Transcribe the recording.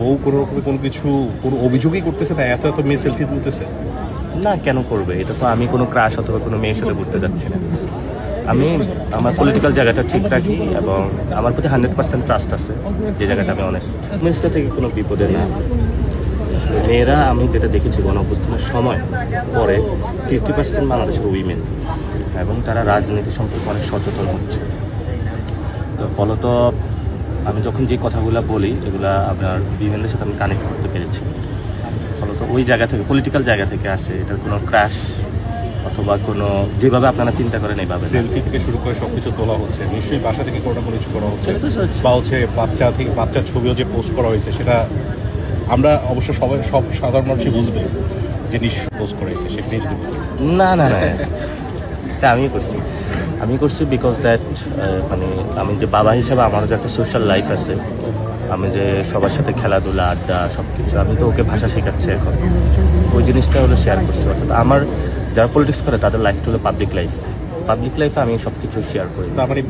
ও কোনো রকমের কোনো অভিযোগই করতেছে না, এত এত মেয়ে সেলফি তুলতেছে। না, কেন করবে? এটা তো আমি কোনো ক্রাশ অথবা কোনো মেয়ের সাথে ঘুরতে যাচ্ছি না। আমি আমার পলিটিক্যাল জায়গাটা ঠিক রাখি এবং আমার প্রতি 100% ট্রাস্ট আছে, যে জায়গাটা আমি অনেস্ট। মিনিস্টার থেকে কোনো বিপদে না। আসলে মেয়েরা, আমি যেটা দেখেছি গণঅভ্যুত্থানের সময় পরে 50% বাংলাদেশের উইমেন, এবং তারা রাজনীতি সম্পর্কে অনেক সচেতন হচ্ছে। তো ফলত আমি যখন যে কথাগুলো বলি এগুলা আপনার বিভিন্নের সাথে আমি কানেক্ট করতে পেরেছি। ফলত ওই জায়গা থেকে, পলিটিক্যাল জায়গা থেকে আসে, এটার কোনো ক্র্যাশ অথবা কোনো যেভাবে আপনারা চিন্তা করেন এইভাবে না। সেলফি থেকে শুরু করে সবকিছু তোলা হচ্ছে, নিশ্চয়ই বাসা থেকে কোনো কিছু করা হচ্ছে, সেটা তো হচ্ছে। বা হচ্ছে বাচ্চার ছবিও যে পোস্ট করা হয়েছে, সেটা আমরা অবশ্য সব সাধারণ মানুষই বুঝবে যে নিশ্চয়ই পোস্ট করা হয়েছে, সেটা নিয়ে যদি বলি। না, এটা আমি করছি বিকজ দ্যাট মানে আমি যে বাবা হিসেবে আমারও যে একটা সোশ্যাল লাইফ আছে, আমি যে সবার সাথে খেলাধুলা, আড্ডা, সব কিছু, আমি তো ওকে ভাষা শেখাচ্ছি এখন। ওই জিনিসটা হলো শেয়ার করছি। অর্থাৎ আমার যারা পলিটিক্স করে তাদের লাইফটা হলো পাবলিক লাইফে আমি সব কিছু শেয়ার করি। তার মানে